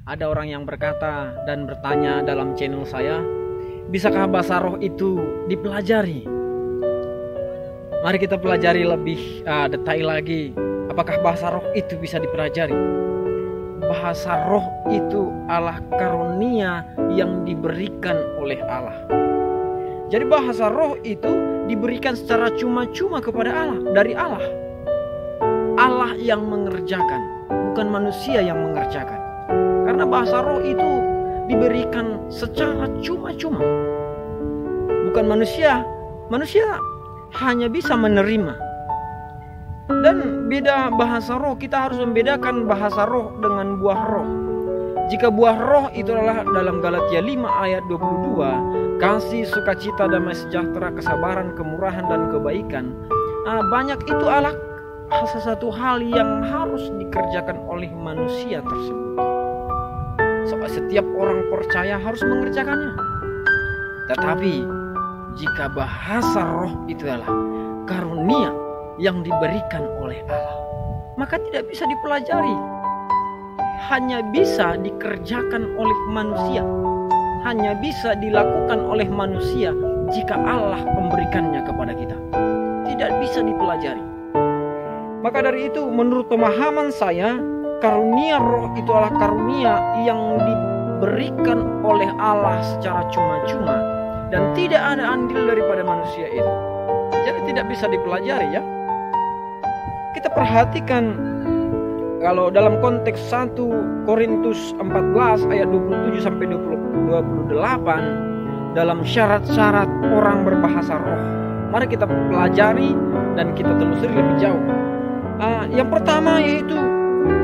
Ada orang yang berkata dan bertanya dalam channel saya, bisakah bahasa roh itu dipelajari? Mari kita pelajari lebih detail lagi. Apakah bahasa roh itu bisa dipelajari? Bahasa roh itu adalah karunia yang diberikan oleh Allah. Jadi bahasa roh itu diberikan secara cuma-cuma kepada Allah, dari Allah. Allah yang mengerjakan, bukan manusia yang mengerjakan. Karena bahasa roh itu diberikan secara cuma-cuma. Bukan manusia. Manusia hanya bisa menerima. Dan beda bahasa roh, kita harus membedakan bahasa roh dengan buah roh. Jika buah roh itu adalah dalam Galatia 5 ayat 22, kasih, sukacita, damai sejahtera, kesabaran, kemurahan, dan kebaikan. Banyak itu adalah satu hal yang harus dikerjakan oleh manusia tersebut. Setiap orang percaya harus mengerjakannya. Tetapi jika bahasa roh itu adalah karunia yang diberikan oleh Allah, maka tidak bisa dipelajari. Hanya bisa dikerjakan oleh manusia. Hanya bisa dilakukan oleh manusia jika Allah memberikannya kepada kita. Tidak bisa dipelajari. Maka dari itu menurut pemahaman saya, karunia roh itu adalah karunia yang diberikan oleh Allah secara cuma-cuma dan tidak ada andil daripada manusia itu. Jadi tidak bisa dipelajari ya. Kita perhatikan kalau dalam konteks 1 Korintus 14 ayat 27 sampai 28 dalam syarat-syarat orang berbahasa roh. Mari kita pelajari dan kita telusuri lebih jauh. Yang pertama yaitu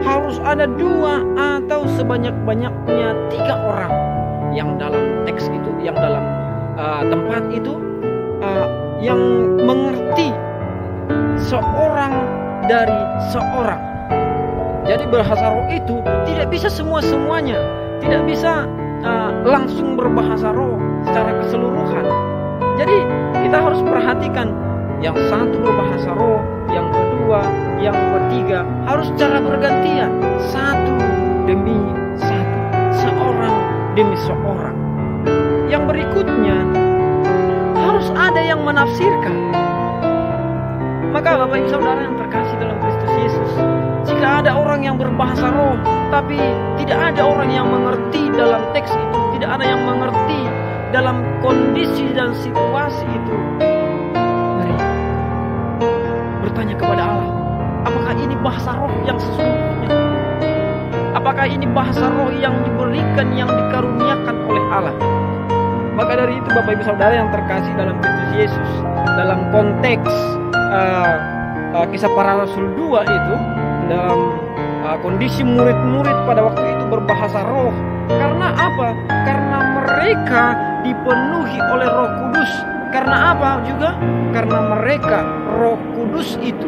harus ada 2 atau sebanyak-banyaknya 3 orang yang dalam teks itu, yang dalam tempat itu yang mengerti seorang dari seorang. Jadi bahasa roh itu tidak bisa semua-semuanya, tidak bisa langsung berbahasa roh secara keseluruhan. Jadi kita harus perhatikan yang satu berbahasa roh, yang kedua, yang ketiga harus secara bergantian, satu demi satu, seorang demi seorang. Yang berikutnya harus ada yang menafsirkan. Maka Bapak Ibu Saudara yang terkasih dalam Kristus Yesus, jika ada orang yang berbahasa roh tapi tidak ada orang yang mengerti dalam teks itu, tidak ada yang mengerti dalam kondisi dan situasi itu, mari bertanya kepada Allah, apakah ini bahasa roh yang sesungguhnya? Apakah ini bahasa roh yang diberikan, yang dikaruniakan oleh Allah? Maka dari itu Bapak Ibu Saudara yang terkasih dalam Kristus Yesus, dalam konteks kisah para rasul 2 itu, dalam kondisi murid-murid pada waktu itu berbahasa roh. Karena apa? Karena mereka dipenuhi oleh Roh Kudus. Karena apa juga? Karena mereka, Roh Kudus itu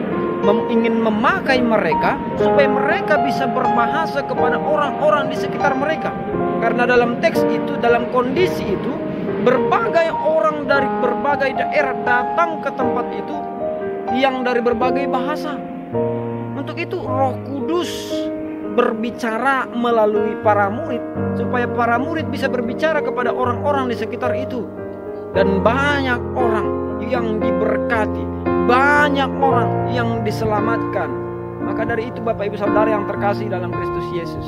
ingin memakai mereka supaya mereka bisa berbahasa kepada orang-orang di sekitar mereka. Karena dalam teks itu, dalam kondisi itu, berbagai orang dari berbagai daerah datang ke tempat itu yang dari berbagai bahasa. Untuk itu Roh Kudus berbicara melalui para murid supaya para murid bisa berbicara kepada orang-orang di sekitar itu. Dan banyak orang yang diberkati, banyak orang yang diselamatkan. Maka dari itu Bapak Ibu Saudara yang terkasih dalam Kristus Yesus,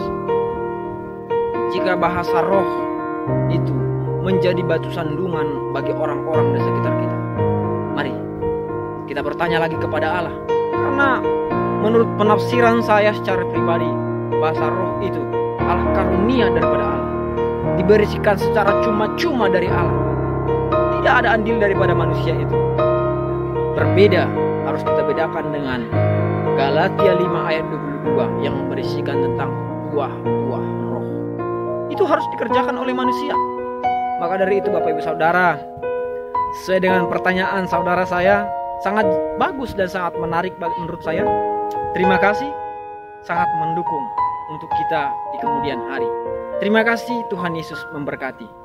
jika bahasa roh itu menjadi batu sandungan bagi orang-orang di sekitar kita, mari kita bertanya lagi kepada Allah. Karena menurut penafsiran saya secara pribadi, bahasa roh itu adalah karunia daripada Allah, diberikan secara cuma-cuma dari Allah. Tidak ada andil daripada manusia itu. Berbeda, harus kita bedakan dengan Galatia 5 ayat 22 yang berisikan tentang buah-buah roh. Itu harus dikerjakan oleh manusia. Maka dari itu Bapak Ibu Saudara, sesuai dengan pertanyaan saudara saya, sangat bagus dan sangat menarik menurut saya. Terima kasih, sangat mendukung untuk kita di kemudian hari. Terima kasih, Tuhan Yesus memberkati.